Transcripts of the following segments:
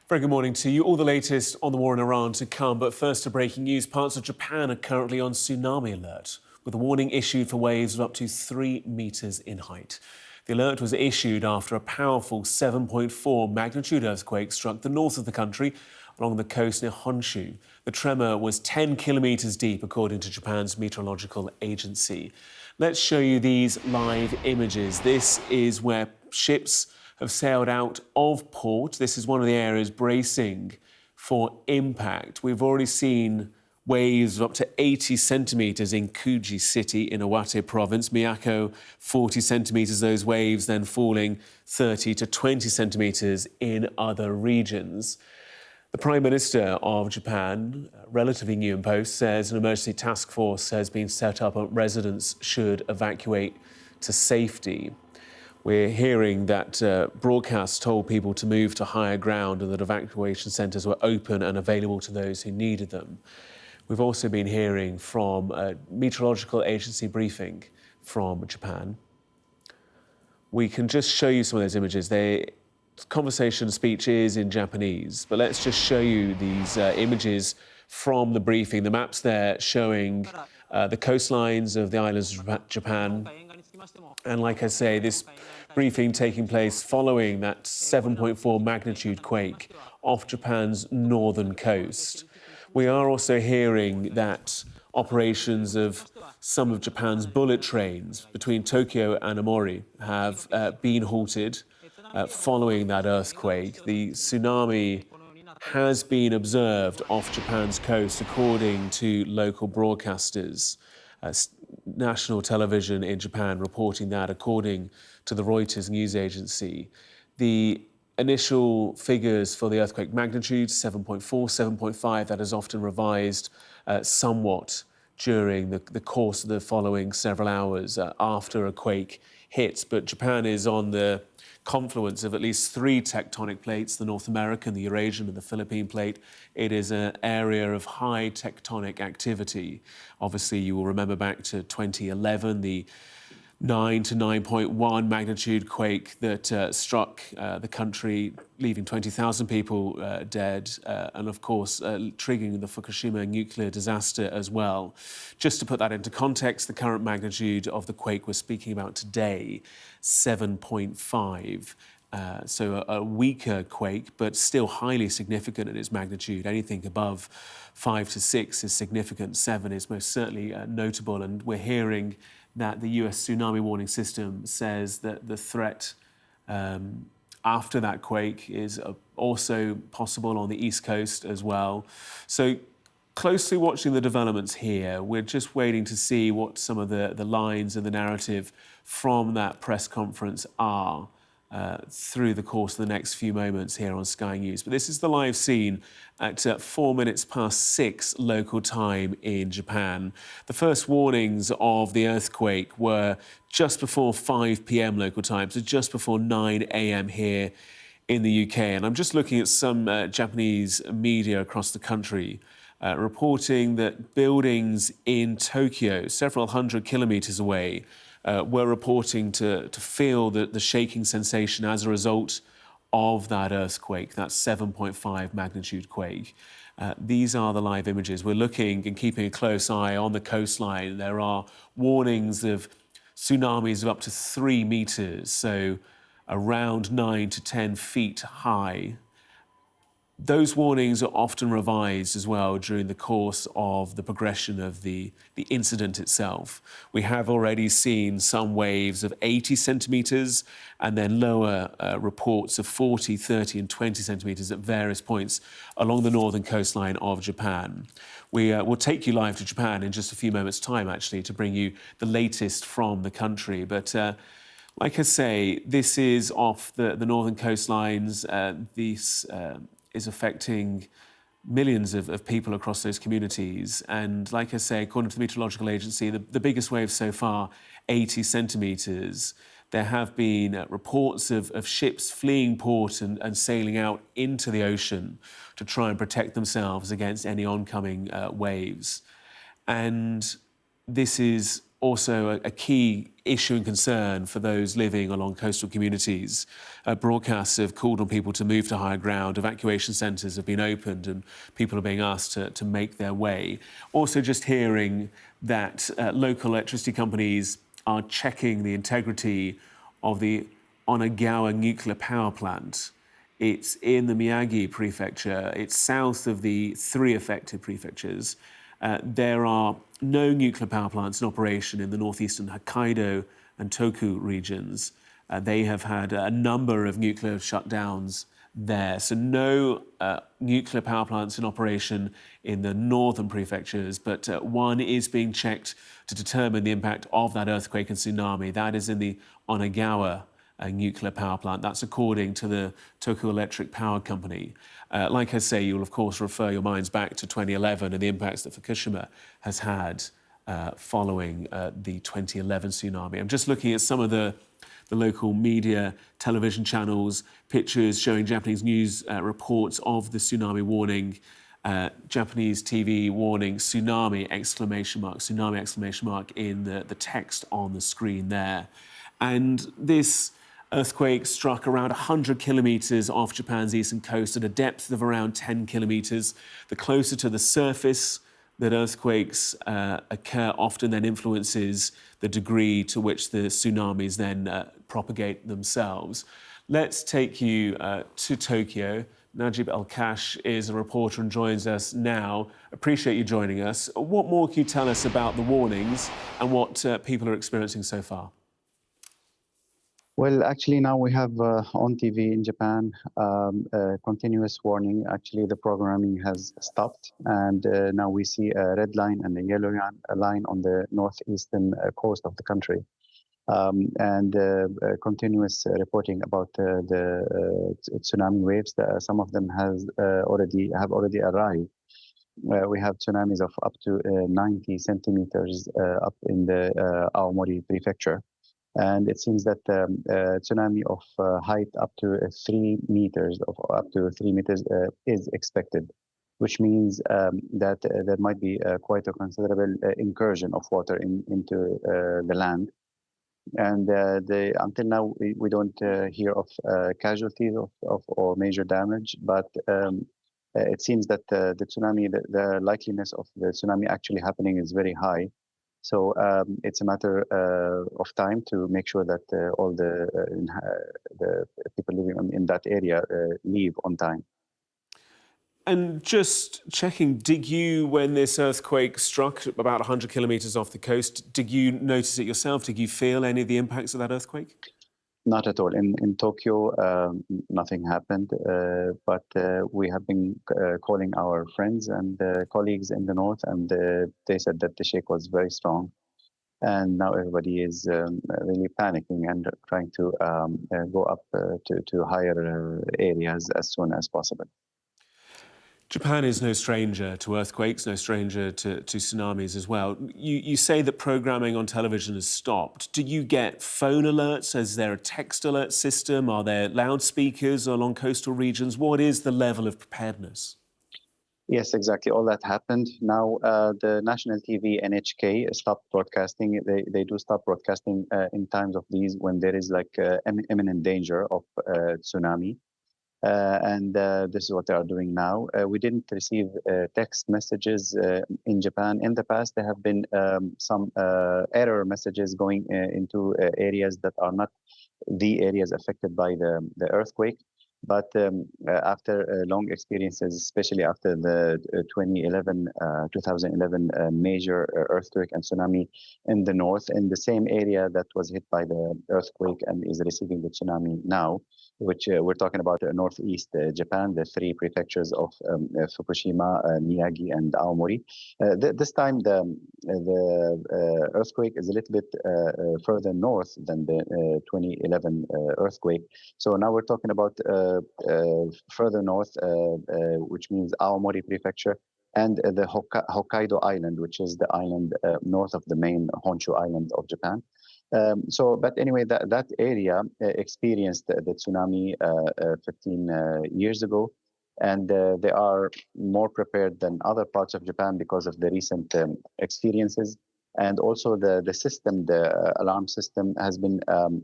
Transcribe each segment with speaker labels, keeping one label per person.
Speaker 1: Very good morning to you. All the latest on the war in Iran to come, but first to breaking news. Parts of Japan are currently on tsunami alert, with a warning issued for waves of up to 3 metres in height. The alert was issued after a powerful 7.4 magnitude earthquake struck the north of the country along the coast near Honshu. The tremor was 10 kilometres deep, according to Japan's Meteorological Agency. Let's show you these live images. This is where ships have sailed out of port. This is one of the areas bracing for impact. We've already seen waves of up to 80 centimetres in Kuji City in Iwate province. Miyako, 40 centimetres, those waves then falling 30 to 20 centimetres in other regions. The Prime Minister of Japan, relatively new in post, says an emergency task force has been set up and residents should evacuate to safety. We're hearing that broadcasts told people to move to higher ground and that evacuation centres were open and available to those who needed them. We've also been hearing from a Meteorological Agency briefing from Japan. We can just show you some of those images. Conversation speech is in Japanese, but let's just show you these images from the briefing. The maps there showing the coastlines of the islands of Japan. And like I say, this briefing taking place following that 7.4 magnitude quake off Japan's northern coast. We are also hearing that operations of some of Japan's bullet trains between Tokyo and Aomori have been halted following that earthquake. The tsunami has been observed off Japan's coast, according to local broadcasters. National television in Japan reporting that, according to the Reuters news agency. The initial figures for the earthquake magnitude, 7.4, 7.5, that is often revised somewhat during the course of the following several hours after a quake hits. But Japan is on the confluence of at least 3 tectonic plates, the North American, the Eurasian and the Philippine plate. It is an area of high tectonic activity. Obviously, you will remember back to 2011, the 9 to 9.1 magnitude quake that struck the country, leaving 20,000 people dead, and of course triggering the Fukushima nuclear disaster as well. Just to put that into context, the current magnitude of the quake we're speaking about today, 7.5. So a weaker quake, but still highly significant in its magnitude. Anything above 5 to 6 is significant. 7 is most certainly notable, and we're hearing that the US tsunami warning system says that the threat after that quake is also possible on the East Coast as well. So closely watching the developments here. We're just waiting to see what some of the lines and the narrative from that press conference are through the course of the next few moments here on Sky News. But this is the live scene at 4 minutes past 6 local time in Japan. The first warnings of the earthquake were just before 5 p.m. local time, so just before 9 a.m. here in the UK. And I'm just looking at some Japanese media across the country reporting that buildings in Tokyo, several hundred kilometres away, were reporting to feel the shaking sensation as a result of that earthquake, that 7.5 magnitude quake. These are the live images. We're looking and keeping a close eye on the coastline. There are warnings of tsunamis of up to 3 metres, so around 9 to 10 feet high. Those warnings are often revised as well during the course of the progression of the incident itself. We have already seen some waves of 80 centimetres and then lower reports of 40, 30 and 20 centimetres at various points along the northern coastline of Japan. We will take you live to Japan in just a few moments' time, actually, to bring you the latest from the country. But like I say, this is off the northern coastlines. This is affecting millions of people across those communities. And like I say, according to the Meteorological Agency, the biggest wave so far, 80 centimetres. There have been reports of ships fleeing port and sailing out into the ocean to try and protect themselves against any oncoming waves. And this is also a key issue and concern for those living along coastal communities. Broadcasts have called on people to move to higher ground. Evacuation centres have been opened and people are being asked to make their way. Also just hearing that local electricity companies are checking the integrity of the Oceanographic nuclear power plant. It's in the Miyagi prefecture. It's south of the three affected prefectures. There are no nuclear power plants in operation in the northeastern Hokkaido and Toku regions. They have had a number of nuclear shutdowns there. So no nuclear power plants in operation in the northern prefectures, but one is being checked to determine the impact of that earthquake and tsunami. That is in the Onagawa nuclear power plant. That's according to the Tokyo Electric Power Company. Like I say, you'll of course refer your minds back to 2011 and the impacts that Fukushima has had following the 2011 tsunami. I'm just looking at some of the local media, television channels, pictures showing Japanese news reports of the tsunami warning. Japanese TV warning tsunami exclamation mark in the text on the screen there. And this earthquake struck around 100 kilometres off Japan's eastern coast at a depth of around 10 kilometres. The closer to the surface that earthquakes occur often then influences the degree to which the tsunamis then propagate themselves. Let's take you to Tokyo. Najib El-Kash is a reporter and joins us now. Appreciate you joining us. What more can you tell us about the warnings and what people are experiencing so far?
Speaker 2: Well, actually, now we have on TV in Japan a continuous warning. Actually, the programming has stopped, and now we see a red line and a yellow line on the northeastern coast of the country, and continuous reporting about the tsunami waves. Some of them have already arrived. We have tsunamis of up to 90 centimeters up in the Aomori prefecture. And it seems that tsunami of height up to 3 meters, is expected, which means that there might be quite a considerable incursion of water into the land. And until now, we don't hear of casualties or major damage, but it seems that the tsunami, the likeliness of the tsunami actually happening is very high. So it's a matter of time to make sure that all the people living in that area leave on time.
Speaker 1: And just checking, when this earthquake struck about 100 kilometres off the coast, did you notice it yourself? Did you feel any of the impacts of that earthquake?
Speaker 2: Not at all. In Tokyo, nothing happened, but we have been calling our friends and colleagues in the north, and they said that the shake was very strong. And now everybody is really panicking and trying to go up to higher areas as soon as possible.
Speaker 1: Japan is no stranger to earthquakes, no stranger to tsunamis as well. You say that programming on television has stopped. Do you get phone alerts? Is there a text alert system? Are there loudspeakers along coastal regions? What is the level of preparedness?
Speaker 2: Yes, exactly. All that happened. Now, the national TV NHK stopped broadcasting. They do stop broadcasting in times of these when there is like imminent danger of tsunami. And this is what they are doing now. We didn't receive text messages in Japan. In the past, there have been some error messages going into areas that are not the areas affected by the earthquake. But after long experiences, especially after the 2011 major earthquake and tsunami in the north, in the same area that was hit by the earthquake and is receiving the tsunami now, which we're talking about northeast Japan, the three prefectures of Fukushima, Miyagi, and Aomori. This time, the earthquake is a little bit further north than the 2011 earthquake. So now we're talking about further north, which means Aomori prefecture, and the Hokkaido island, which is the island north of the main Honshu island of Japan. But anyway, that area experienced the tsunami 15 years ago, and they are more prepared than other parts of Japan because of the recent experiences. And also the system, the alarm system has been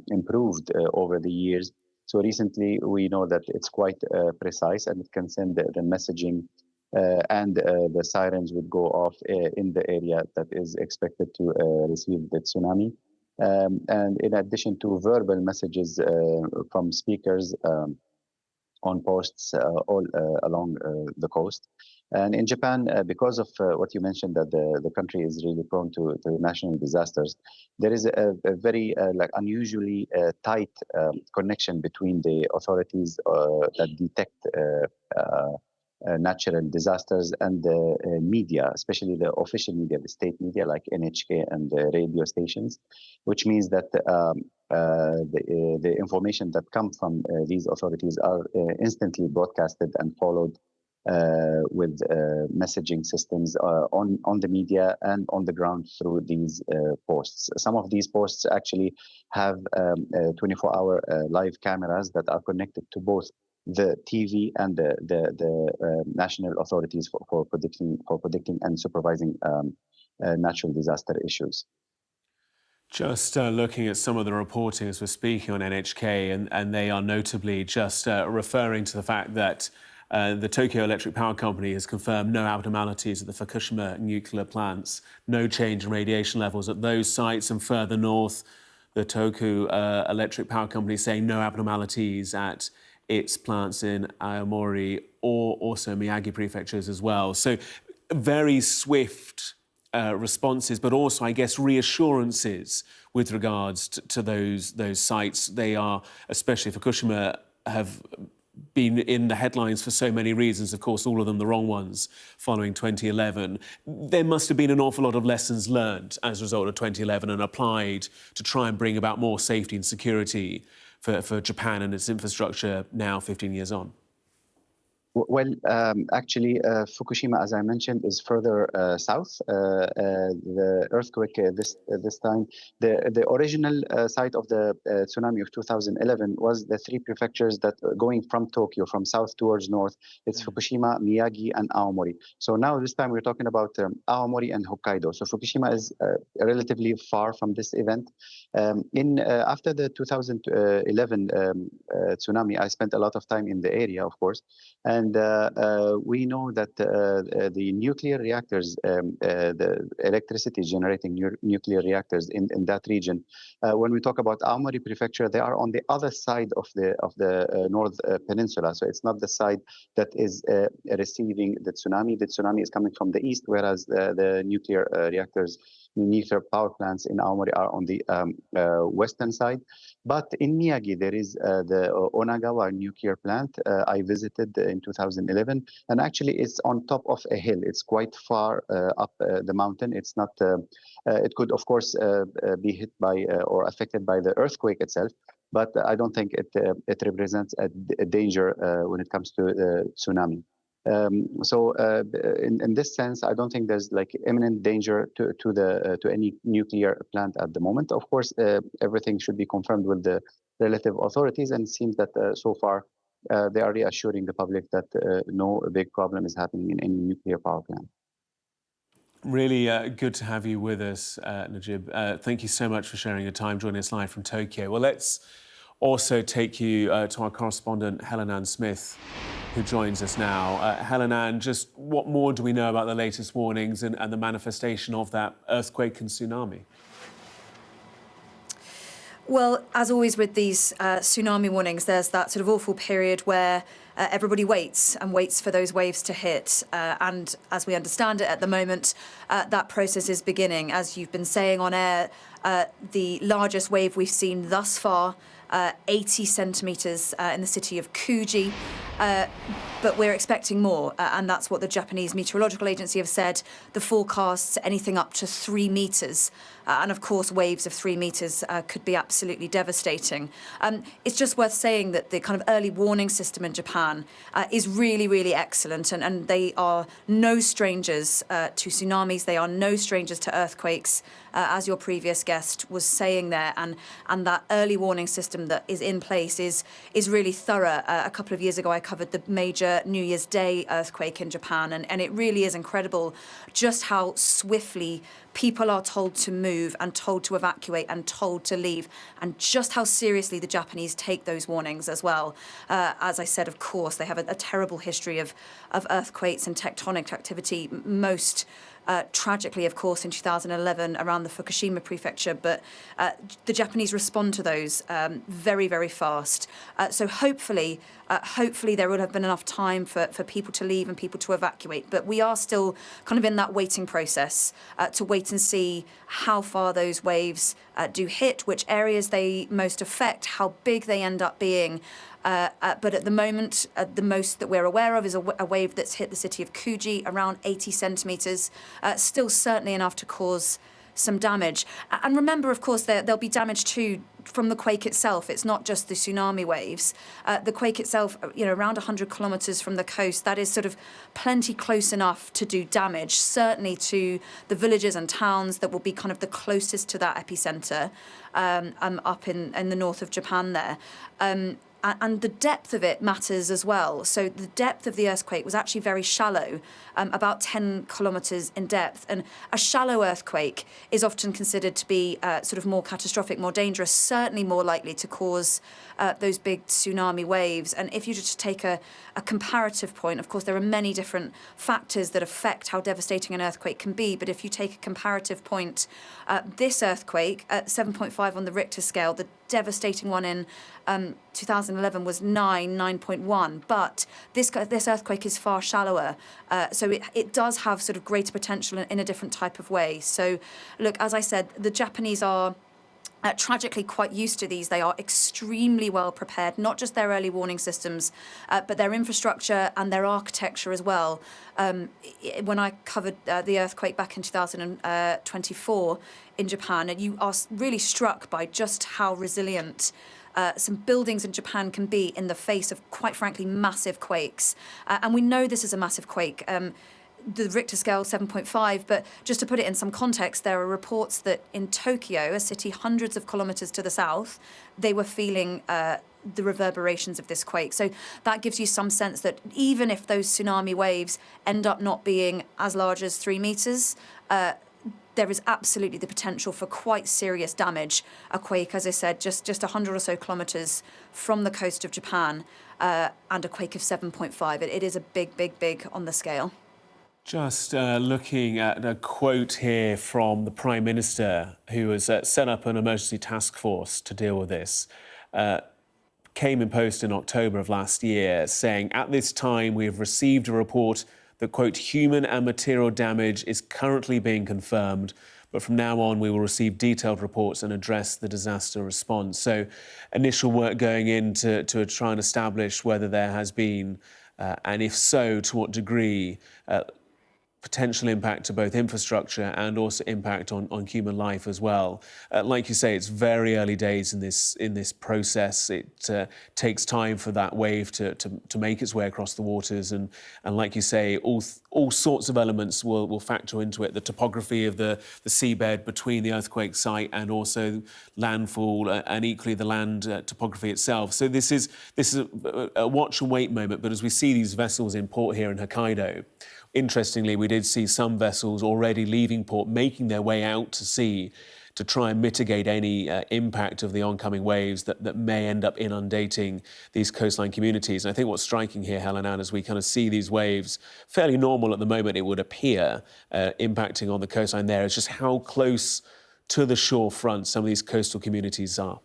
Speaker 2: improved over the years. So recently we know that it's quite precise, and it can send the messaging and the sirens would go off in the area that is expected to receive the tsunami. And in addition to verbal messages from speakers on posts all along the coast. And in Japan, because of what you mentioned, that the country is really prone to national disasters, there is a very like unusually tight connection between the authorities that detect natural disasters and the media, especially the official media, the state media like NHK and the radio stations, which means that the information that comes from these authorities are instantly broadcasted and followed with messaging systems on the media and on the ground through these posts. Some of these posts actually have 24-hour live cameras that are connected to both the TV and the national authorities for predicting and supervising natural disaster issues.
Speaker 1: Just looking at some of the reporting as we're speaking on NHK, and they are notably just referring to the fact that the Tokyo Electric Power Company has confirmed no abnormalities at the Fukushima nuclear plants, no change in radiation levels at those sites, and further north, the Tokyo Electric Power Company saying no abnormalities at its plants in Aomori or also Miyagi prefectures as well. So very swift responses, but also, I guess, reassurances with regards to those sites. They are, especially Fukushima, have been in the headlines for so many reasons, of course, all of them the wrong ones, following 2011. There must have been an awful lot of lessons learned as a result of 2011 and applied to try and bring about more safety and security for Japan and its infrastructure now, 15 years on.
Speaker 2: Well, actually, Fukushima, as I mentioned, is further south. The earthquake this time, the original site of the tsunami of 2011 was the three prefectures that going from Tokyo, from south towards north. It's Fukushima, Miyagi, and Aomori. So now this time we're talking about Aomori and Hokkaido. So Fukushima is relatively far from this event. After the 2011 tsunami, I spent a lot of time in the area, of course, and we know that the nuclear reactors, the electricity generating nuclear reactors in that region, when we talk about Aomori Prefecture, they are on the other side of the North Peninsula. So it's not the side that is receiving the tsunami. The tsunami is coming from the east, whereas the nuclear reactors, nuclear power plants in Aomori are on the western side. But in Miyagi, there is the Onagawa nuclear plant. I visited in 2011, and actually it's on top of a hill. It's quite far up the mountain. It's not. It could, of course, be hit by or affected by the earthquake itself, but I don't think it represents a danger when it comes to tsunami. So in this sense, I don't think there's like imminent danger to any nuclear plant at the moment. Of course, everything should be confirmed with the relative authorities, and it seems that so far they are reassuring the public that no big problem is happening in any nuclear power plant.
Speaker 1: Really good to have you with us, Najib. Thank you so much for sharing your time, joining us live from Tokyo. Well, let's also take you to our correspondent, Helen Ann Smith, who joins us now. Helen Ann, just what more do we know about the latest warnings and the manifestation of that earthquake and tsunami?
Speaker 3: Well, as always with these tsunami warnings, there's that sort of awful period where everybody waits for those waves to hit. And as we understand it at the moment, that process is beginning. As you've been saying on air, the largest wave we've seen thus far, 80 centimetres in the city of Kuji. But we're expecting more, and that's what the Japanese Meteorological Agency have said. The forecasts anything up to 3 metres. And of course, waves of 3 metres could be absolutely devastating. It's just worth saying that the kind of early warning system in Japan is really, really excellent. And they are no strangers to tsunamis. They are no strangers to earthquakes. as your previous guest was saying there, and that early warning system that is in place is really thorough. A couple of years ago, I covered the major New Year's Day earthquake in Japan, and it really is incredible just how swiftly people are told to move and told to evacuate and told to leave, and just how seriously the Japanese take those warnings as well. As I said, of course, they have a terrible history of earthquakes and tectonic activity, most tragically, of course, in 2011 around the Fukushima prefecture, but the Japanese respond to those very, very fast. So hopefully there will have been enough time for people to leave and people to evacuate. But we are still kind of in that waiting process to wait and see how far those waves do hit, which areas they most affect, how big they end up being. But at the moment, the most that we're aware of is a wave that's hit the city of Kuji, around 80 centimetres, still certainly enough to cause some damage. And remember, of course, there'll be damage too from the quake itself. It's not just the tsunami waves. The quake itself, around 100 kilometres from the coast, that is sort of plenty close enough to do damage, certainly to the villages and towns that will be kind of the closest to that epicentre, up in the north of Japan there. And the depth of it matters as well. So the depth of the earthquake was actually very shallow, about 10 kilometres in depth. And a shallow earthquake is often considered to be sort of more catastrophic, more dangerous, certainly more likely to cause those big tsunami waves. And if you just take a comparative point, of course, there are many different factors that affect how devastating an earthquake can be. But if you take a comparative point, this earthquake at 7.5 on the Richter scale, the devastating one in 2011 was 9.1, but this earthquake is far shallower, so it does have sort of greater potential in a different type of way. So look, as I said, the Japanese are tragically quite used to these. They are extremely well prepared, not just their early warning systems, but their infrastructure and their architecture as well. When I covered the earthquake back in 2024 in Japan, and you are really struck by just how resilient some buildings in Japan can be in the face of, quite frankly, massive quakes. And we know this is a massive quake. The Richter scale 7.5, but just to put it in some context, there are reports that in Tokyo, a city hundreds of kilometres to the south, they were feeling the reverberations of this quake. So that gives you some sense that even if those tsunami waves end up not being as large as 3 metres, there is absolutely the potential for quite serious damage. A quake, as I said, just 100 or so kilometres from the coast of Japan, and a quake of 7.5. It is a big on the scale.
Speaker 1: Just looking at a quote here from the Prime Minister, who has set up an emergency task force to deal with this, came in post in October of last year, saying, "At this time, we have received a report that, quote, human and material damage is currently being confirmed, but from now on, we will receive detailed reports and address the disaster response." So initial work going in to try and establish whether there has been, and if so, to what degree, potential impact to both infrastructure and also impact on human life as well. Like you say, it's very early days in this process. It takes time for that wave to make its way across the waters, and like you say, all sorts of elements will factor into it. The topography of the seabed between the earthquake site and also landfall, and equally the land topography itself. So this is a watch and wait moment. But as we see these vessels in port here in Hokkaido, interestingly, we did see some vessels already leaving port, making their way out to sea to try and mitigate any impact of the oncoming waves that may end up inundating these coastline communities. And I think what's striking here, Helen Ann, as we kind of see these waves, fairly normal at the moment, it would appear, impacting on the coastline there, is just how close to the shore front some of these coastal communities are.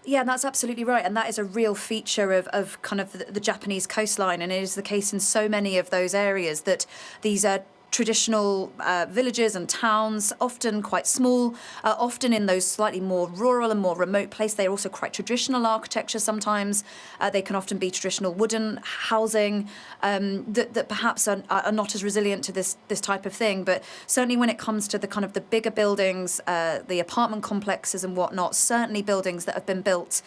Speaker 3: Yeah, that's absolutely right. And that is a real feature of kind of the Japanese coastline. And it is the case in so many of those areas that these are traditional villages and towns, often quite small, often in those slightly more rural and more remote places. They're also quite traditional architecture sometimes. They can often be traditional wooden housing that perhaps are not as resilient to this type of thing. But certainly when it comes to the kind of the bigger buildings, the apartment complexes and whatnot, certainly buildings that have been built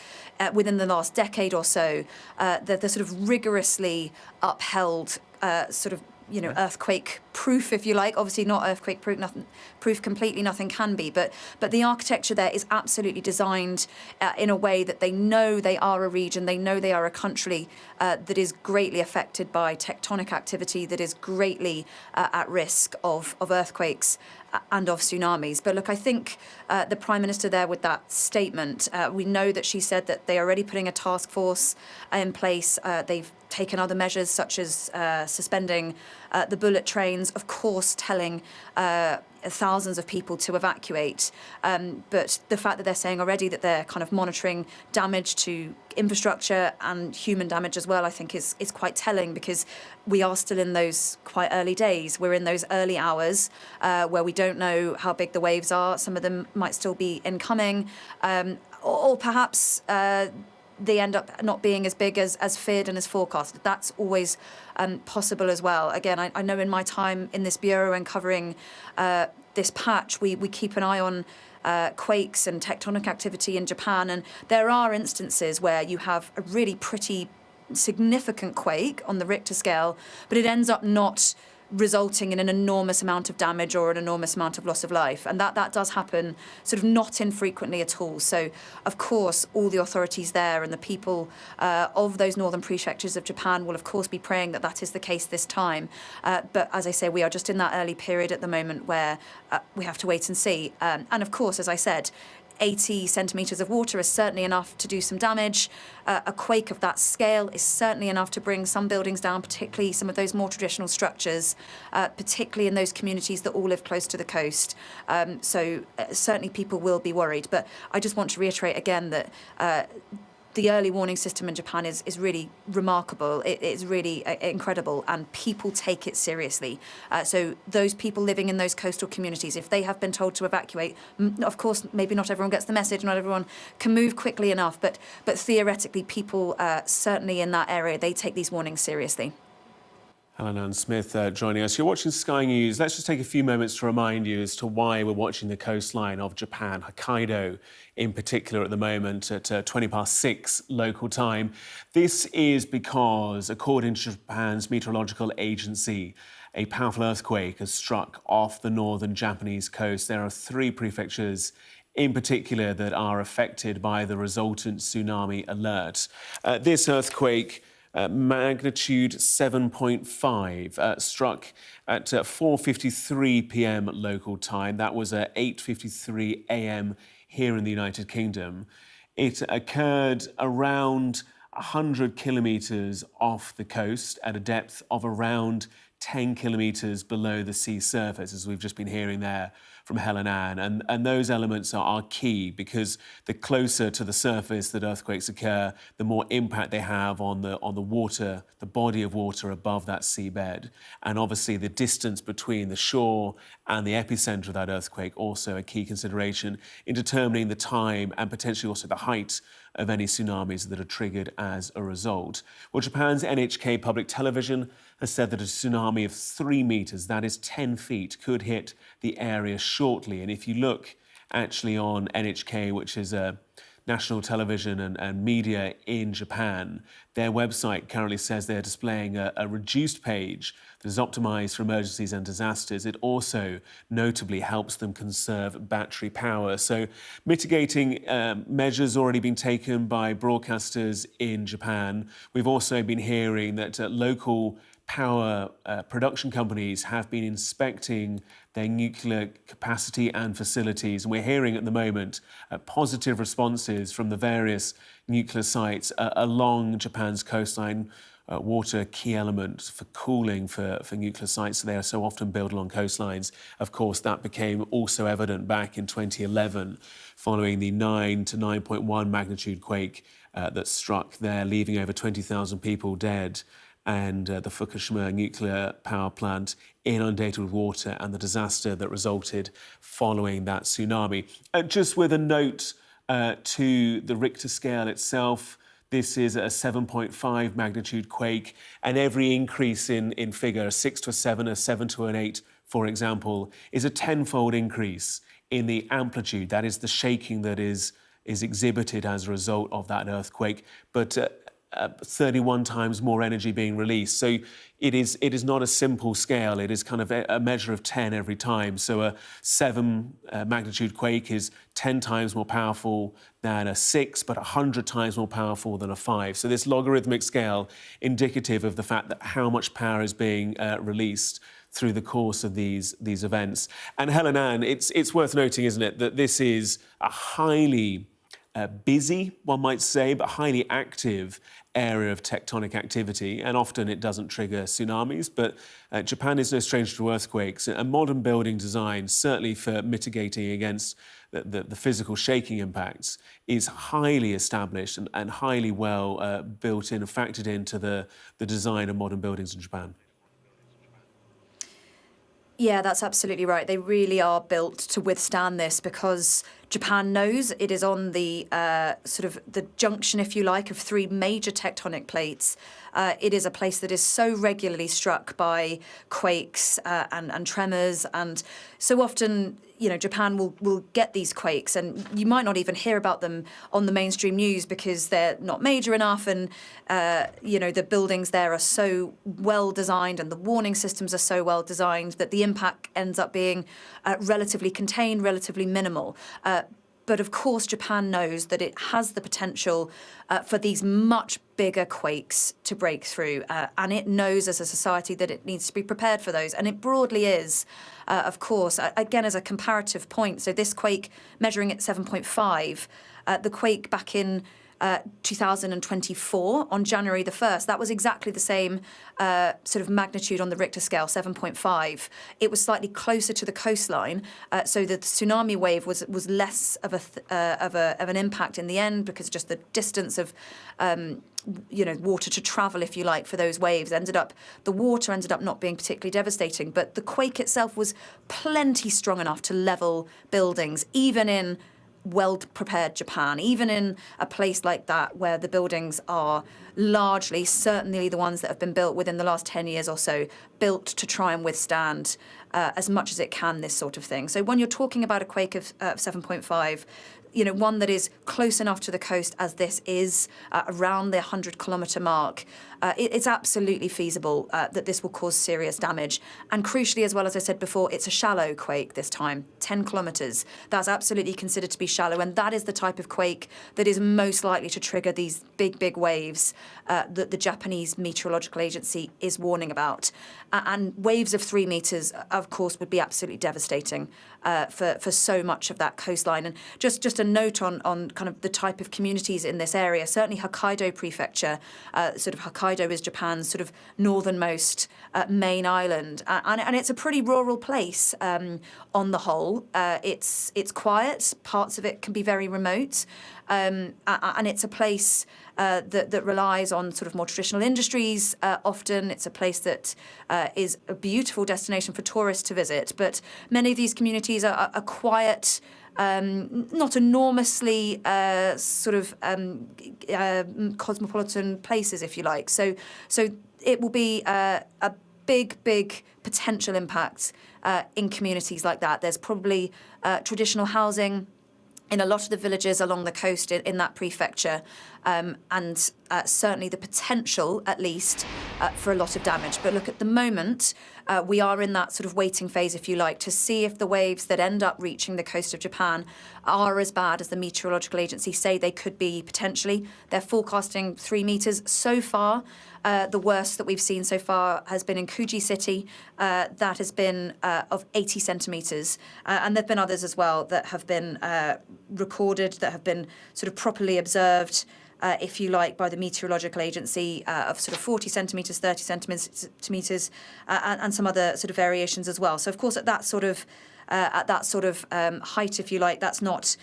Speaker 3: within the last decade or so, the sort of rigorously upheld earthquake proof, if you like. Obviously not earthquake proof completely, nothing can be, but the architecture there is absolutely designed in a way that they know they are a region, they know they are a country that is greatly affected by tectonic activity, that is greatly at risk of earthquakes and of tsunamis. But look, I think the Prime Minister there with that statement, we know that she said that they are already putting a task force in place. They've taken other measures such as suspending the bullet trains, of course telling thousands of people to evacuate. But the fact that they're saying already that they're kind of monitoring damage to infrastructure and human damage as well, I think is quite telling, because we are still in those quite early days. We're in those early hours where we don't know how big the waves are. Some of them might still be incoming, or perhaps they end up not being as big as feared and as forecast. That's always possible as well. Again, I know in my time in this bureau and covering this patch, we keep an eye on quakes and tectonic activity in Japan, and there are instances where you have a really pretty significant quake on the Richter scale, but it ends up not resulting in an enormous amount of damage or an enormous amount of loss of life. And that does happen sort of not infrequently at all. So, of course, all the authorities there and the people of those northern prefectures of Japan will, of course, be praying that that is the case this time. But as I say, we are just in that early period at the moment where we have to wait and see. And, of course, as I said, 80 centimetres of water is certainly enough to do some damage. A quake of that scale is certainly enough to bring some buildings down, particularly some of those more traditional structures, particularly in those communities that all live close to the coast. So certainly people will be worried. But I just want to reiterate again that the early warning system in Japan is really remarkable. It's really incredible, and people take it seriously. So those people living in those coastal communities, if they have been told to evacuate, of course, maybe not everyone gets the message, not everyone can move quickly enough, but theoretically, people certainly in that area, they take these warnings seriously.
Speaker 1: Helen Ann Smith joining us. You're watching Sky News. Let's just take a few moments to remind you as to why we're watching the coastline of Japan, Hokkaido in particular at the moment at 6:20 local time. This is because, according to Japan's Meteorological Agency, a powerful earthquake has struck off the northern Japanese coast. There are 3 prefectures in particular that are affected by the resultant tsunami alert. This earthquake, magnitude 7.5, struck at 4:53 p.m. local time. That was at 8:53 a.m. here in the United Kingdom. It occurred around 100 kilometres off the coast at a depth of around 10 kilometres below the sea surface, as we've just been hearing there from Helen Ann. And those elements are key, because the closer to the surface that earthquakes occur, the more impact they have on the water, the body of water above that seabed. And obviously the distance between the shore and the epicenter of that earthquake, also a key consideration in determining the time and potentially also the height of any tsunamis that are triggered as a result. Well, Japan's NHK public television has said that a tsunami of 3 metres, that is 10 feet, could hit the area shortly. And if you look actually on NHK, which is a national television and media in Japan, their website currently says they're displaying a reduced page that is optimised for emergencies and disasters. It also notably helps them conserve battery power. So mitigating measures already been taken by broadcasters in Japan. We've also been hearing that local power production companies have been inspecting their nuclear capacity and facilities. And we're hearing at the moment positive responses from the various nuclear sites along Japan's coastline. Water, a key element for cooling for nuclear sites. They are so often built along coastlines. Of course, that became also evident back in 2011 following the 9 to 9.1 magnitude quake that struck there, leaving over 20,000 people dead, and the Fukushima nuclear power plant inundated with water, and the disaster that resulted following that tsunami. Just with a note to the Richter scale itself, this is a 7.5 magnitude quake, and every increase in figure, a 6 to a 7, a 7 to an 8, for example, is a tenfold increase in the amplitude. That is the shaking that is exhibited as a result of that earthquake. But 31 times more energy being released. So it is not a simple scale. It is kind of a measure of 10 every time. So a 7 magnitude quake is 10 times more powerful than a 6, but 100 times more powerful than a 5. So this logarithmic scale indicative of the fact that how much power is being released through the course of these events. And Helen Ann, it's worth noting, isn't it, that this is a highly busy, one might say, but highly active area of tectonic activity, and often it doesn't trigger tsunamis, but Japan is no stranger to earthquakes, and modern building design, certainly for mitigating against the physical shaking impacts, is highly established and highly well built in and factored into the design of modern buildings in Japan.
Speaker 3: Yeah, that's absolutely right. They really are built to withstand this because Japan knows it is on the sort of the junction, if you like, of 3 major tectonic plates. It is a place that is so regularly struck by quakes and tremors, and so often, you know, Japan will get these quakes, and you might not even hear about them on the mainstream news because they're not major enough, and you know, the buildings there are so well designed and the warning systems are so well designed that the impact ends up being relatively contained, relatively minimal. But of course, Japan knows that it has the potential for these much bigger quakes to break through. And it knows as a society that it needs to be prepared for those. And it broadly is, of course, again, as a comparative point. So this quake measuring at 7.5, the quake back in 2024 on January the 1st, that was exactly the same sort of magnitude on the Richter scale, 7.5. It was slightly closer to the coastline, so the tsunami wave was less of an impact in the end because just the distance of you know, water to travel, if you like, for those waves the water ended up not being particularly devastating, but the quake itself was plenty strong enough to level buildings, even in well-prepared Japan, even in a place like that where the buildings are largely, certainly the ones that have been built within the last 10 years or so, built to try and withstand as much as it can this sort of thing. So when you're talking about a quake of 7.5, you know, one that is close enough to the coast as this is, around the 100-kilometre mark, it's absolutely feasible that this will cause serious damage. And crucially, as well, as I said before, it's a shallow quake this time, 10 kilometres. That's absolutely considered to be shallow, and that is the type of quake that is most likely to trigger these big, big waves that the Japanese Meteorological Agency is warning about. And waves of 3 metres, of course, would be absolutely devastating for so much of that coastline. And just a note on kind of the type of communities in this area. Certainly Hokkaido Prefecture, sort of Hokkaido is Japan's sort of northernmost main island, and it's a pretty rural place on the whole. It's quiet. Parts of it can be very remote, and it's a place that relies on sort of more traditional industries. Often it's a place that is a beautiful destination for tourists to visit, but many of these communities are quiet, not enormously sort of cosmopolitan places, if you like. So it will be a big potential impact in communities like that. There's probably traditional housing in a lot of the villages along the coast in that prefecture, and certainly the potential, at least, for a lot of damage. But look, at the moment, we are in that sort of waiting phase, if you like, to see if the waves that end up reaching the coast of Japan are as bad as the Meteorological Agency say they could be potentially. They're forecasting 3 metres. So far, the worst that we've seen so far has been in Kuji City. That has been of 80 centimetres. And there have been others as well that have been recorded, that have been sort of properly observed, if you like, by the Meteorological Agency, of sort of 40 centimetres, 30 centimetres, and some other sort of variations as well. So, of course, at that sort of height, if you like, that's not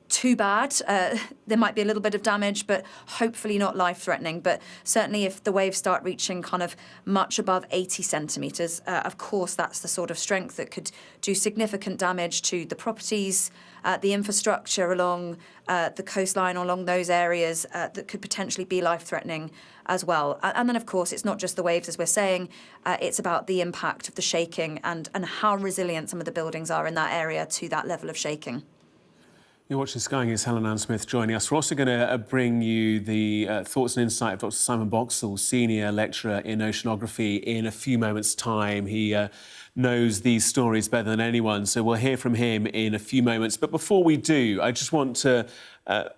Speaker 3: too bad. There might be a little bit of damage, but hopefully not life-threatening. But certainly if the waves start reaching kind of much above 80 centimetres, of course that's the sort of strength that could do significant damage to the properties, the infrastructure along the coastline, along those areas that could potentially be life-threatening as well. And then, of course, it's not just the waves, as we're saying, it's about the impact of the shaking and how resilient some of the buildings are in that area to that level of shaking.
Speaker 1: You're watching Sky News. Helen Ann Smith joining us. We're also going to bring you the thoughts and insight of Dr. Simon Boxall, Senior Lecturer in Oceanography, in a few moments' time. He knows these stories better than anyone, so we'll hear from him in a few moments. But before we do, I just want to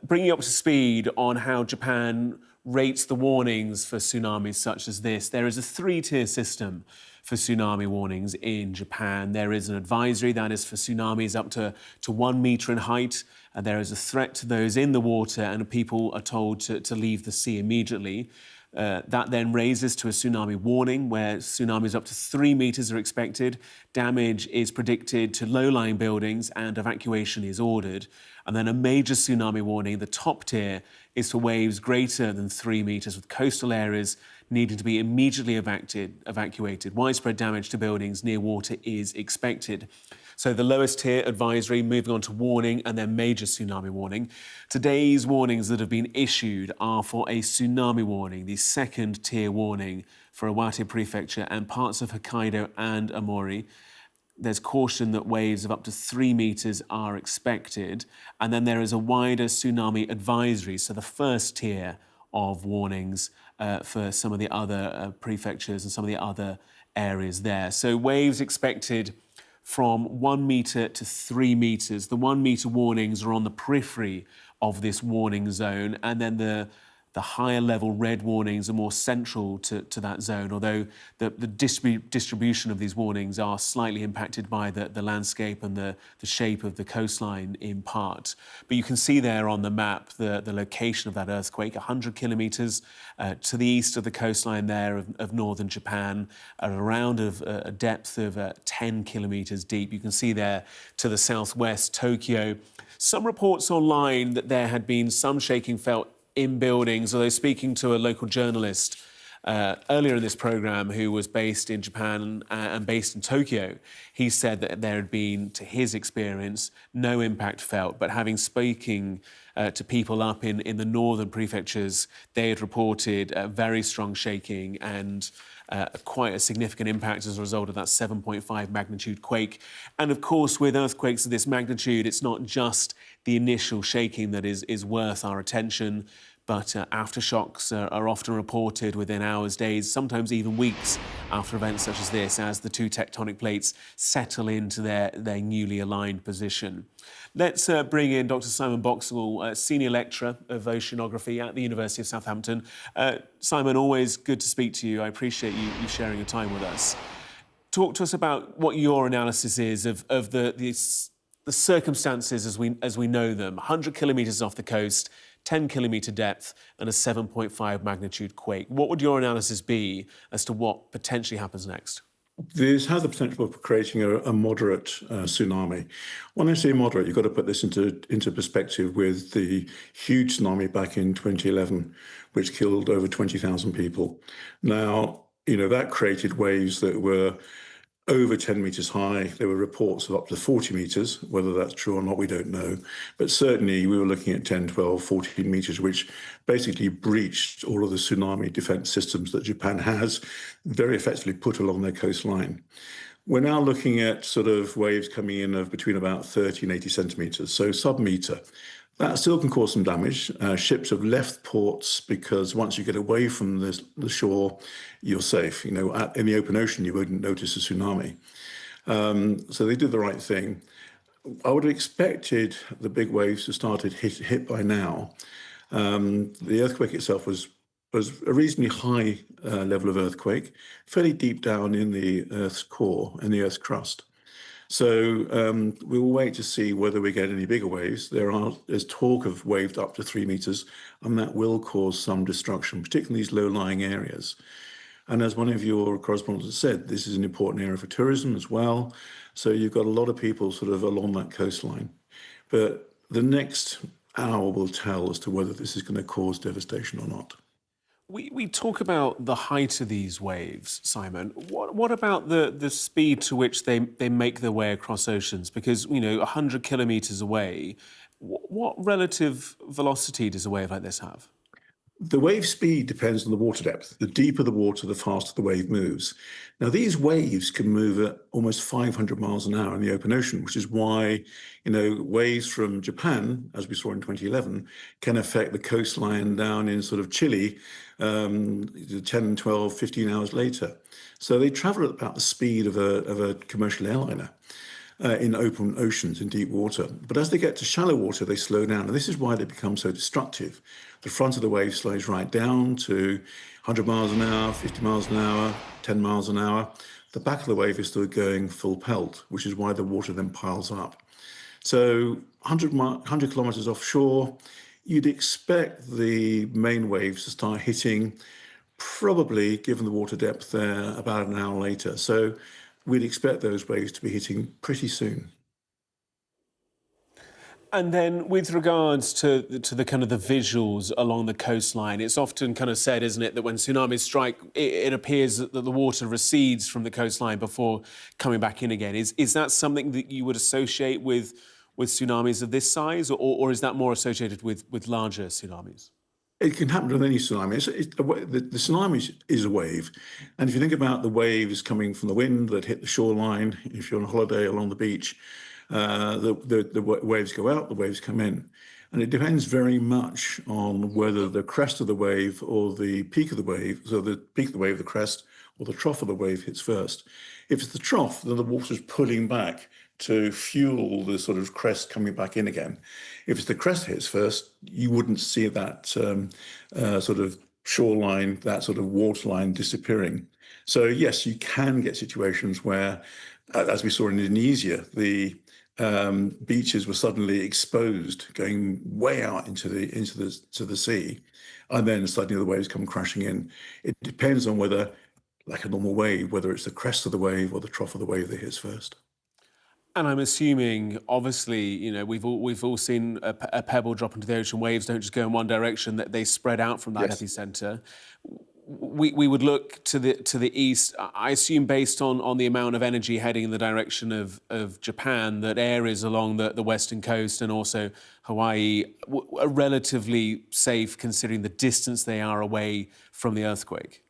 Speaker 1: bring you up to speed on how Japan rates the warnings for tsunamis such as this. There is a three-tier system for tsunami warnings in Japan. There is an advisory, that is for tsunamis up to 1 metre in height. And there is a threat to those in the water, and people are told to leave the sea immediately. That then raises to a tsunami warning, where tsunamis up to 3 metres are expected. Damage is predicted to low-lying buildings and evacuation is ordered. And then a major tsunami warning, the top tier, is for waves greater than 3 metres, with coastal areas needing to be immediately evacuated. Widespread damage to buildings near water is expected. So the lowest tier advisory, moving on to warning, and then major tsunami warning. Today's warnings that have been issued are for a tsunami warning, the second tier warning for Iwate Prefecture and parts of Hokkaido and Amori. There's caution that waves of up to 3 metres are expected. And then there is a wider tsunami advisory, so the first tier of warnings for some of the other prefectures and some of the other areas there. So waves expected from 1 metre to 3 metres. The 1 metre warnings are on the periphery of this warning zone, and then the higher level red warnings are more central to that zone, although the distribution of these warnings are slightly impacted by the landscape and the shape of the coastline in part. But you can see there on the map the location of that earthquake, 100 kilometres to the east of the coastline there of northern Japan, at around a depth of 10 kilometres deep. You can see there to the southwest, Tokyo. Some reports online that there had been some shaking felt in buildings, although speaking to a local journalist earlier in this programme who was based in Japan and based in Tokyo, he said that there had been, to his experience, no impact felt. But having spoken to people up in the northern prefectures, they had reported very strong shaking and quite a significant impact as a result of that 7.5 magnitude quake. And of course, with earthquakes of this magnitude, it's not just the initial shaking that is worth our attention, but aftershocks are often reported within hours, days, sometimes even weeks after events such as this, as the two tectonic plates settle into their newly aligned position. Let's bring in Dr. Simon Boxall, Senior Lecturer of Oceanography at the University of Southampton. Simon, always good to speak to you. I appreciate you sharing your time with us. Talk to us about what your analysis is of the circumstances as we know them. 100 kilometres off the coast, 10-kilometre depth and a 7.5 magnitude quake. What would your analysis be as to what potentially happens next?
Speaker 4: This has the potential for creating a moderate tsunami. When I say moderate, you've got to put this into perspective with the huge tsunami back in 2011, which killed over 20,000 people. Now, that created waves that were over 10 metres high. There were reports of up to 40 metres. Whether that's true or not, we don't know. But certainly we were looking at 10, 12, 14 metres, which basically breached all of the tsunami defence systems that Japan has very effectively put along their coastline. We're now looking at sort of waves coming in of between about 30 and 80 centimetres, so sub-metre. That still can cause some damage. Ships have left ports because once you get away from the shore, you're safe. In the open ocean, you wouldn't notice a tsunami. So they did the right thing. I would have expected the big waves to start to hit by now. The earthquake itself was a reasonably high level of earthquake, fairly deep down in the Earth's core and the Earth's crust. So we will wait to see whether we get any bigger waves. There's talk of waves up to 3 metres, and that will cause some destruction, particularly these low-lying areas. And as one of your correspondents said, this is an important area for tourism as well. So you've got a lot of people sort of along that coastline. But the next hour will tell as to whether this is going to cause devastation or not.
Speaker 1: We talk about the height of these waves, Simon. What about the speed to which they make their way across oceans? Because, 100 kilometres away, what relative velocity does a wave like this have?
Speaker 4: The wave speed depends on the water depth. The deeper the water, the faster the wave moves. Now, these waves can move at almost 500 miles an hour in the open ocean, which is why, waves from Japan, as we saw in 2011, can affect the coastline down in sort of Chile 10, 12, 15 hours later. So they travel at about the speed of a commercial airliner. In open oceans, in deep water. But as they get to shallow water, they slow down. And this is why they become so destructive. The front of the wave slows right down to 100 miles an hour, 50 miles an hour, 10 miles an hour. The back of the wave is still going full pelt, which is why the water then piles up. So 100 kilometers offshore, you'd expect the main waves to start hitting, probably, given the water depth there, about an hour later. So we'd expect those waves to be hitting pretty soon.
Speaker 1: And then with regards to the kind of the visuals along the coastline, it's often kind of said, isn't it, that when tsunamis strike, it appears that the water recedes from the coastline before coming back in again. Is that something that you would associate with tsunamis of this size, or is that more associated with larger tsunamis?
Speaker 4: It can happen with any tsunami. The tsunami is a wave. And if you think about the waves coming from the wind that hit the shoreline, if you're on a holiday along the beach, the waves go out, the waves come in. And it depends very much on whether the crest of the wave or the peak of the wave, so the peak of the wave, the crest, or the trough of the wave hits first. If it's the trough, then the water's pulling back to fuel the sort of crest coming back in again. If it's the crest hits first, you wouldn't see that sort of shoreline, that sort of waterline disappearing. So yes, you can get situations where, as we saw in Indonesia, the beaches were suddenly exposed, going way out into the sea, and then suddenly the waves come crashing in. It depends on whether, like a normal wave, whether it's the crest of the wave or the trough of the wave that hits first.
Speaker 1: And I'm assuming, obviously, we've all seen a pebble drop into the ocean. Waves don't just go in one direction; that they spread out from that epicenter. We would look to the east. I assume, based on the amount of energy heading in the direction of Japan, that areas along the western coast and also Hawaii are relatively safe, considering the distance they are away from the earthquake.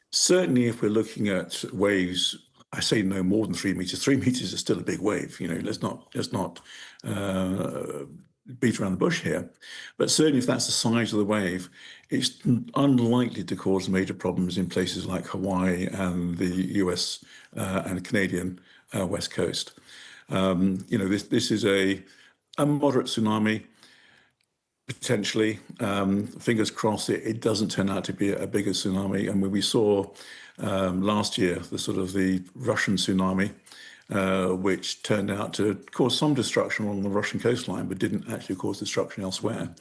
Speaker 4: Certainly, if we're looking at waves, I say no more than 3 meters. 3 meters is still a big wave. Let's not beat around the bush here. But certainly, if that's the size of the wave, it's unlikely to cause major problems in places like Hawaii and the US and Canadian west coast. This is a moderate tsunami. Potentially, fingers crossed, it doesn't turn out to be a bigger tsunami. And when we saw last year the Russian tsunami, which turned out to cause some destruction along the Russian coastline, but didn't actually cause destruction elsewhere.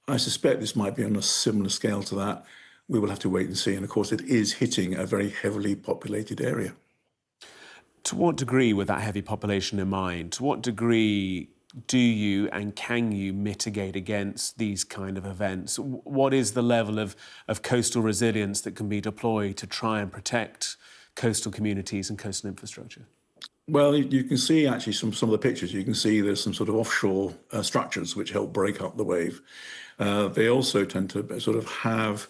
Speaker 4: I suspect this might be on a similar scale to that. We will have to wait and see. And of course, it is hitting a very heavily populated area.
Speaker 1: To what degree, with that heavy population in mind, to what degree do you and can you mitigate against these kind of events? What is the level of coastal resilience that can be deployed to try and protect coastal communities and coastal infrastructure?
Speaker 4: Well, you can see actually some of the pictures. You can see there's some sort of offshore structures which help break up the wave. They also tend to sort of have,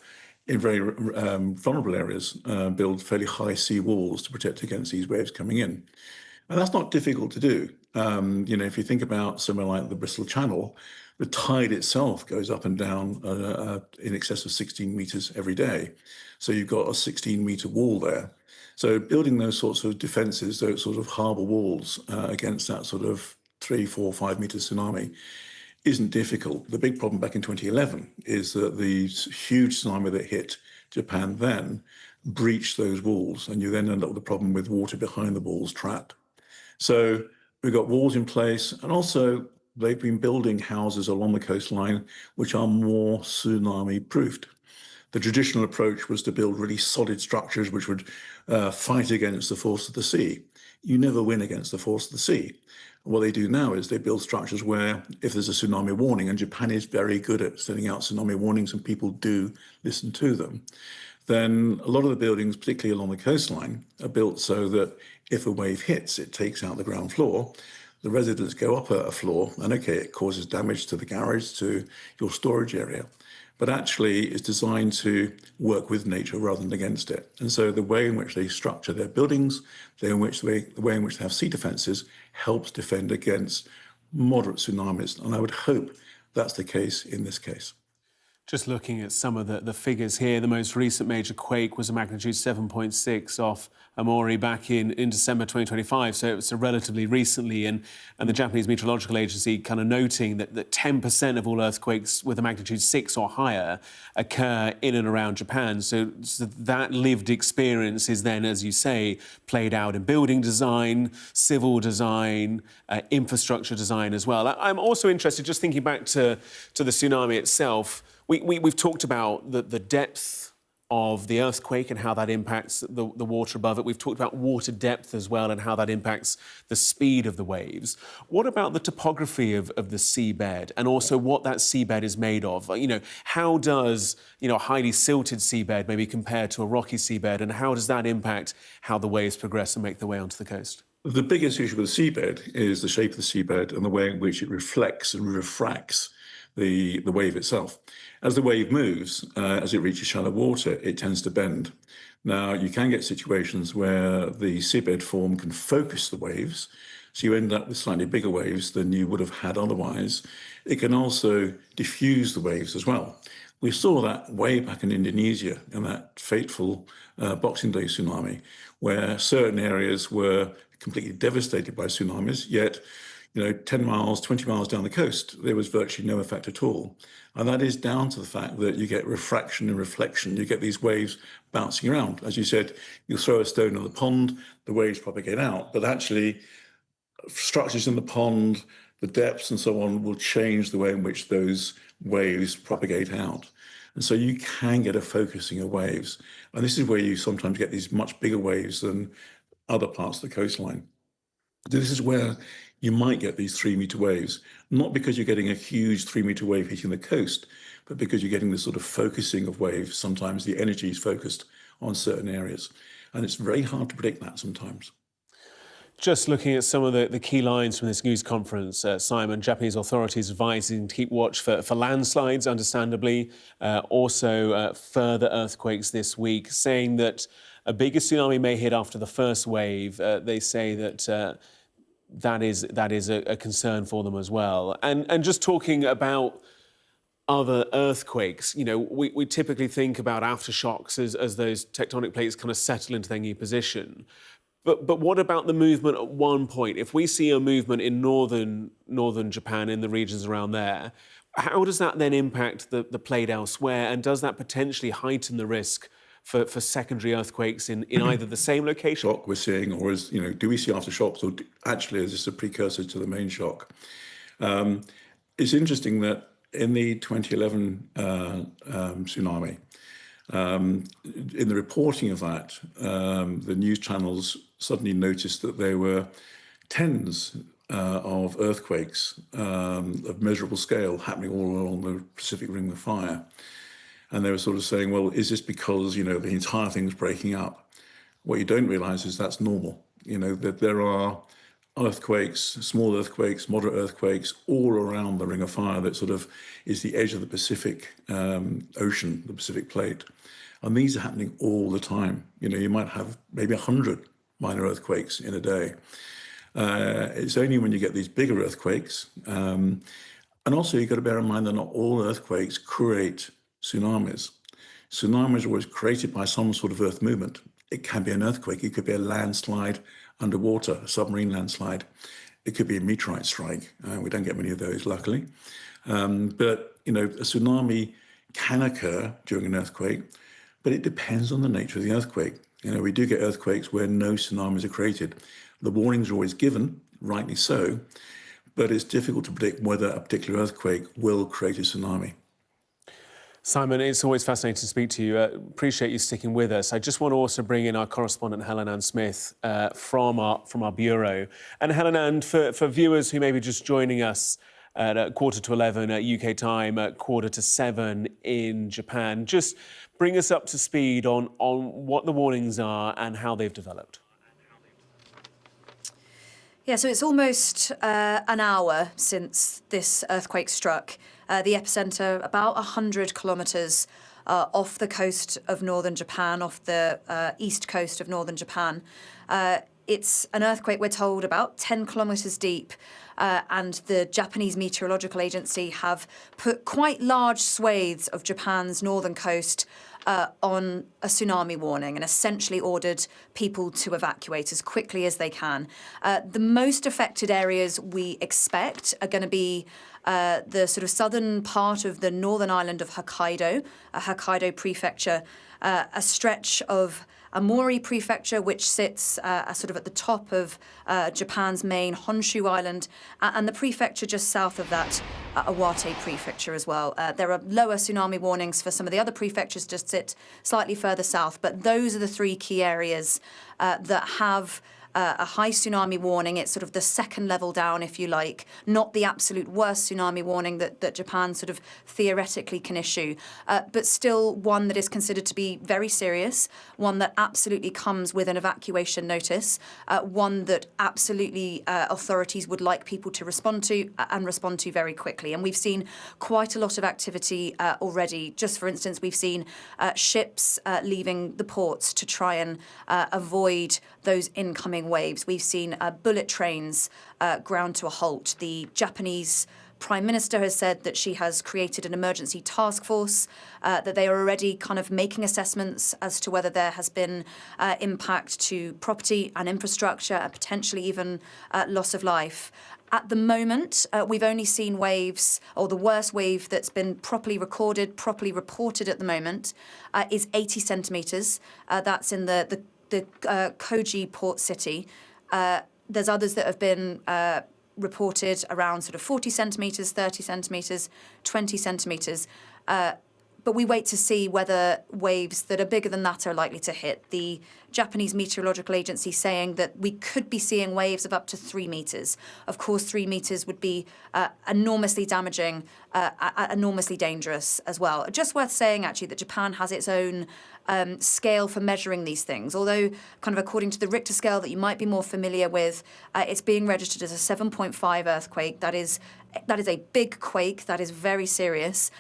Speaker 4: in very vulnerable areas, build fairly high sea walls to protect against these waves coming in. And that's not difficult to do. If you think about somewhere like the Bristol Channel, the tide itself goes up and down in excess of 16 meters every day. So you've got a 16-meter wall there. So building those sorts of defenses, those sort of harbour walls against that sort of 3, 4, 5 meter tsunami isn't difficult. The big problem back in 2011 is that the huge tsunami that hit Japan then breached those walls, and you then end up with a problem with water behind the walls trapped. So we've got walls in place, and also they've been building houses along the coastline which are more tsunami proofed. The traditional approach was to build really solid structures which would fight against the force of the sea. You never win against the force of the sea. What they do now is they build structures where, if there's a tsunami warning, and Japan is very good at sending out tsunami warnings and people do listen to them, then a lot of the buildings, particularly along the coastline, are built so that if a wave hits, it takes out the ground floor. The residents go up a floor, and okay, it causes damage to the garage, to your storage area. but actually it's designed to work with nature rather than against it. And so the way in which they structure their buildings, the way in which they have sea defences, helps defend against moderate tsunamis. And I would hope that's the case in this case.
Speaker 1: Just looking at some of the figures here, the most recent major quake was a magnitude 7.6 off Amori back in December 2025, so it was relatively recently, and the Japanese Meteorological Agency kind of noting that 10% of all earthquakes with a magnitude 6 or higher occur in and around Japan. So that lived experience is then, as you say, played out in building design, civil design, infrastructure design as well. I'm also interested, just thinking back to the tsunami itself. We've talked about the depth of the earthquake and how that impacts the water above it. We've talked about water depth as well and how that impacts the speed of the waves. What about the topography of the seabed and also what that seabed is made of? You know, how does, a highly silted seabed maybe compare to a rocky seabed, and how does that impact how the waves progress and make their way onto the coast?
Speaker 4: The biggest issue with the seabed is the shape of the seabed and the way in which it reflects and refracts the wave itself. As the wave moves, as it reaches shallow water, it tends to bend. Now, you can get situations where the seabed form can focus the waves, so you end up with slightly bigger waves than you would have had otherwise. It can also diffuse the waves as well. We saw that way back in Indonesia in that fateful Boxing Day tsunami, where certain areas were completely devastated by tsunamis, yet 10 miles, 20 miles down the coast, there was virtually no effect at all. And that is down to the fact that you get refraction and reflection. You get these waves bouncing around. As you said, you throw a stone in the pond, the waves propagate out. But actually, structures in the pond, the depths and so on will change the way in which those waves propagate out. And so you can get a focusing of waves. And this is where you sometimes get these much bigger waves than other parts of the coastline. This is where you might get these 3-meter waves, not because you're getting a huge 3-meter wave hitting the coast, but because you're getting this sort of focusing of waves. Sometimes the energy is focused on certain areas, and it's very hard to predict that sometimes.
Speaker 1: Just looking at some of the key lines from this news conference, Simon, Japanese authorities advising to keep watch for landslides, understandably, also further earthquakes this week, saying that a bigger tsunami may hit after the first wave. They say that that is a concern for them as well. And just talking about other earthquakes, we typically think about aftershocks as those tectonic plates kind of settle into their new position. But what about the movement at one point? If we see a movement in northern Japan, in the regions around there, how does that then impact the plate elsewhere? And does that potentially heighten the risk for secondary earthquakes in either the same location?
Speaker 4: Shock we're seeing, or do we see aftershocks, or actually is this a precursor to the main shock? It's interesting that in the 2011 tsunami, in the reporting of that, the news channels suddenly noticed that there were tens of earthquakes of measurable scale happening all along the Pacific Ring of Fire. And they were sort of saying, well, is this because, the entire thing's breaking up? What you don't realize is that's normal, that there are earthquakes, small earthquakes, moderate earthquakes, all around the Ring of Fire that sort of is the edge of the Pacific Ocean, the Pacific Plate. And these are happening all the time. You might have maybe 100 minor earthquakes in a day. It's only when you get these bigger earthquakes. And also you've got to bear in mind that not all earthquakes create tsunamis. Tsunamis are always created by some sort of earth movement. It can be an earthquake. It could be a landslide underwater, a submarine landslide. It could be a meteorite strike. We don't get many of those, luckily. But, a tsunami can occur during an earthquake, but it depends on the nature of the earthquake. We do get earthquakes where no tsunamis are created. The warnings are always given, rightly so, but it's difficult to predict whether a particular earthquake will create a tsunami.
Speaker 1: Simon, it's always fascinating to speak to you. Appreciate you sticking with us. I just want to also bring in our correspondent, Helen Ann Smith, from our bureau. And Helen Ann, for viewers who may be just joining us at 11:15 at UK time, at 6:45 in Japan, just bring us up to speed on what the warnings are and how they've developed.
Speaker 3: Yeah, so it's almost an hour since this earthquake struck. the epicenter about 100 kilometers off the coast of northern Japan, off the east coast of northern Japan. It's an earthquake, we're told, about 10 kilometers deep. And the Japanese Meteorological Agency have put quite large swathes of Japan's northern coast on a tsunami warning and essentially ordered people to evacuate as quickly as they can. The most affected areas we expect are going to be the sort of southern part of the northern island of Hokkaido, Hokkaido Prefecture, a stretch of Amori Prefecture, which sits sort of at the top of Japan's main Honshu Island, and the prefecture just south of that, Iwate Prefecture as well. There are lower tsunami warnings for some of the other prefectures, just sit slightly further south, but those are the three key areas that have a high tsunami warning. It's sort of the second level down, if you like, not the absolute worst tsunami warning that Japan sort of theoretically can issue, but still one that is considered to be very serious, one that absolutely comes with an evacuation notice, one that absolutely authorities would like people to respond to and respond to very quickly. And we've seen quite a lot of activity already. Just for instance, we've seen ships leaving the ports to try and avoid those incoming waves. We've seen bullet trains ground to a halt. The Japanese Prime Minister has said that she has created an emergency task force, that they are already kind of making assessments as to whether there has been impact to property and infrastructure, and potentially even loss of life. At the moment, we've only seen waves, or the worst wave that's been properly recorded, properly reported at the moment, is 80 centimetres. That's in the Koji port city. There's others that have been reported around sort of 40 centimetres, 30 centimetres, 20 centimetres. But we wait to see whether waves that are bigger than that are likely to hit. The Japanese Meteorological Agency saying that we could be seeing waves of up to 3 metres. Of course, 3 metres would be enormously damaging, enormously dangerous as well. Just worth saying, actually, that Japan has its own scale for measuring these things. Although, kind of according to the Richter scale that you might be more familiar with, it's being registered as a 7.5 earthquake. That is a big quake. That is very serious.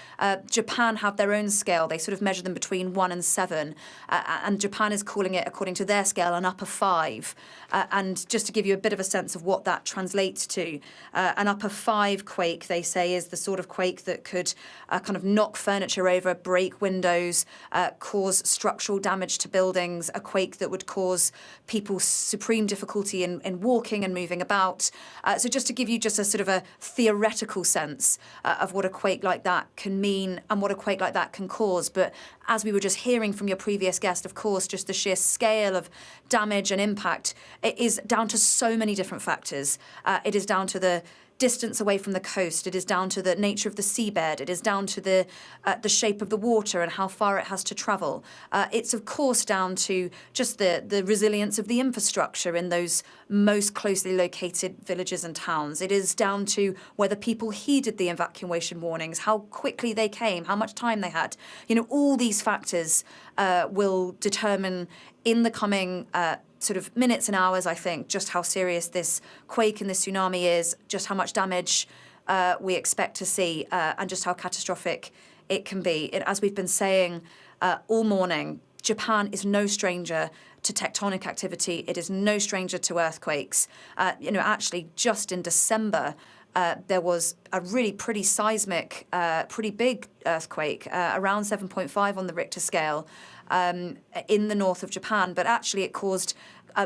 Speaker 3: Japan have their own scale. They sort of measure them between 1 and 7. And Japan is calling it, according to their scale, an upper 5. And just to give you a bit of a sense of what that translates to, an upper 5 quake, they say, is the sort of quake that could kind of knock furniture over, break windows, cause structural damage to buildings, a quake that would cause people supreme difficulty in walking and moving about. So just to give you just a sort of a theoretical sense of what a quake like that can mean and what a quake like that can cause. But as we were just hearing from your previous guest, of course, just the sheer scale of damage and impact, it is down to so many different factors. It is down to the distance away from the coast. It is down to the nature of the seabed. It is down to the shape of the water and how far it has to travel. It's, of course, down to just the resilience of the infrastructure in those most closely located villages and towns. It is down to whether people heeded the evacuation warnings, how quickly they came, how much time they had. You know, all these factors will determine in the coming sort of minutes and hours, I think, just how serious this quake and this tsunami is, just how much damage we expect to see, and just how catastrophic it can be. As we've been saying all morning, Japan is no stranger to tectonic activity. It is no stranger to earthquakes. Actually, just in December, there was a really pretty seismic, pretty big earthquake, around 7.5 on the Richter scale, in the north of Japan, but actually it caused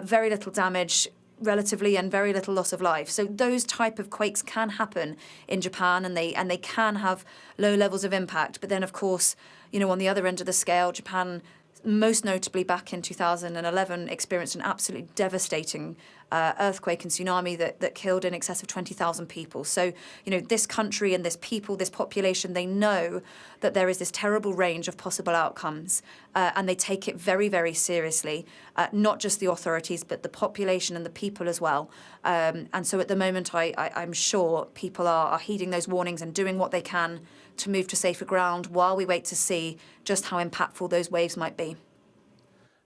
Speaker 3: very little damage relatively and very little loss of life. So those type of quakes can happen in Japan, and they can have low levels of impact. But then, of course, on the other end of the scale, Japan, most notably back in 2011, experienced an absolutely devastating earthquake and tsunami that killed in excess of 20,000 people. So, this country and this people, this population, they know that there is this terrible range of possible outcomes, and they take it very, very seriously, not just the authorities, but the population and the people as well. And so at the moment, I'm sure people are heeding those warnings and doing what they can to move to safer ground while we wait to see just how impactful those waves might be.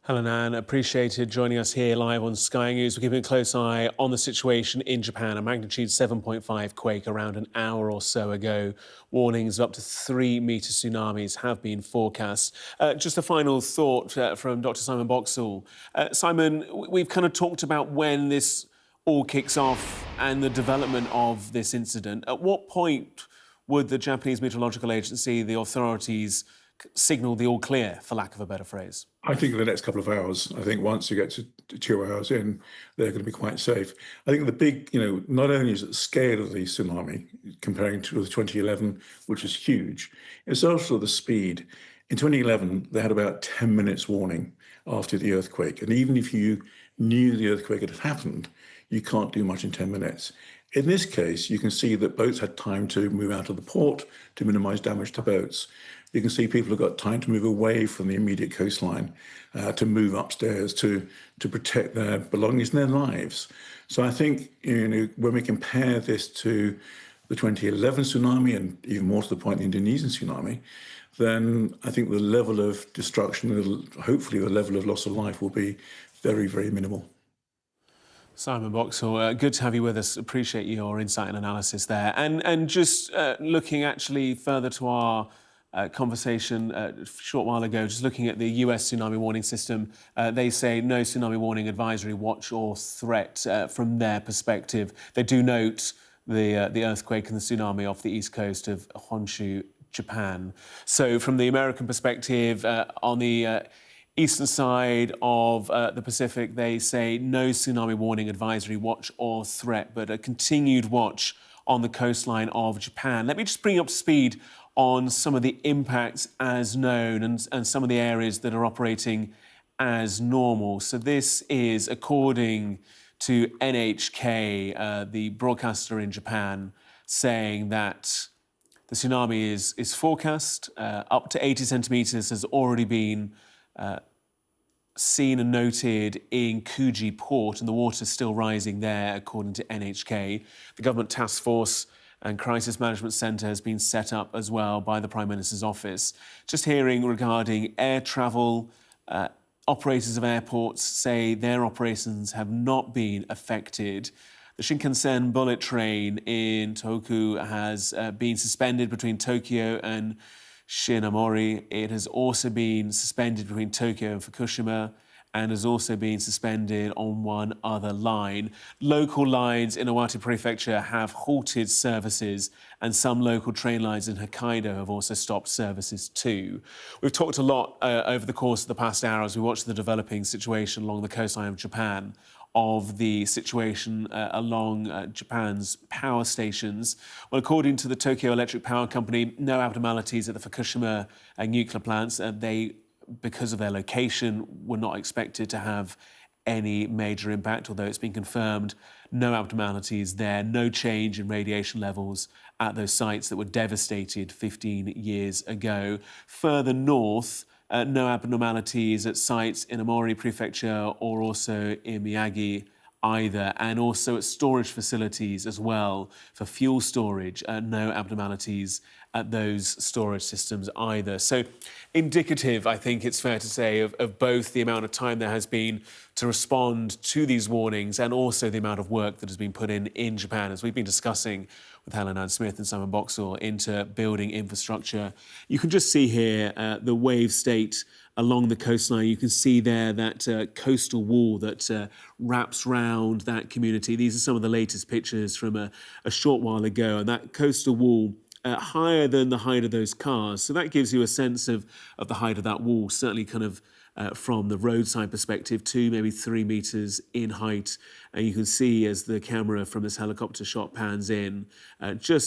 Speaker 1: Helen Ann, appreciated joining us here live on Sky News. We're keeping a close eye on the situation in Japan. A magnitude 7.5 quake around an hour or so ago. Warnings of up to 3-metre tsunamis have been forecast. Just a final thought from Dr. Simon Boxall. Simon, we've kind of talked about when this all kicks off and the development of this incident. At what point would the Japanese Meteorological Agency, the authorities, signal the all clear, for lack of a better phrase?
Speaker 4: I think in the next couple of hours. I think once you get to 2 hours in, they're going to be quite safe. I think the big, not only is it the scale of the tsunami comparing to the 2011, which is huge, it's also the speed. In 2011, they had about 10 minutes warning after the earthquake. And even if you knew the earthquake had happened, you can't do much in 10 minutes. In this case, you can see that boats had time to move out of the port to minimize damage to boats. You can see people have got time to move away from the immediate coastline, to move upstairs, to protect their belongings and their lives. So I think, when we compare this to the 2011 tsunami and even more to the point, the Indonesian tsunami, then I think the level of destruction, hopefully the level of loss of life will be very, very minimal.
Speaker 1: Simon Boxall, good to have you with us. Appreciate your insight and analysis there. And just looking actually further to our conversation a short while ago, just looking at the US tsunami warning system, they say no tsunami warning, advisory, watch or threat from their perspective. They do note the earthquake and the tsunami off the east coast of Honshu, Japan. So from the American perspective, on the eastern side of the Pacific, they say no tsunami warning, advisory, watch or threat, but a continued watch on the coastline of Japan. Let me just bring you up to speed on some of the impacts as known and some of the areas that are operating as normal. So this is according to NHK, the broadcaster in Japan, saying that the tsunami is forecast. Up to 80 centimetres has already been seen and noted in Kuji port, and the water is still rising there, according to NHK. The government task force and crisis management centre has been set up as well by the Prime Minister's office. Just hearing regarding air travel, operators of airports say their operations have not been affected. The Shinkansen bullet train in Tohoku has been suspended between Tokyo and Shinamori. It has also been suspended between Tokyo and Fukushima, and has also been suspended on one other line. Local lines in Iwate Prefecture have halted services, and some local train lines in Hokkaido have also stopped services too. We've talked a lot over the course of the past hour as we watch the developing situation along the coastline of Japan, of the situation along Japan's power stations. Well, according to the Tokyo Electric Power Company, no abnormalities at the Fukushima nuclear plants. Because of their location, were not expected to have any major impact, although it's been confirmed no abnormalities there, no change in radiation levels at those sites that were devastated 15 years ago. Further north, no abnormalities at sites in Aomori Prefecture or also in Miyagi either, and also at storage facilities as well for fuel storage, no abnormalities at those storage systems either. So indicative, I think it's fair to say, of both the amount of time there has been to respond to these warnings and also the amount of work that has been put in Japan, as we've been discussing with Helen Ann Smith and Simon Boxall, into building infrastructure. You can just see here the wave state along the coastline. You can see there that coastal wall that wraps round that community. These are some of the latest pictures from a short while ago, and that coastal wall higher than the height of those cars. So that gives you a sense of the height of that wall, certainly kind of from the roadside perspective, 2, maybe 3 metres in height. And you can see as the camera from this helicopter shot pans in, just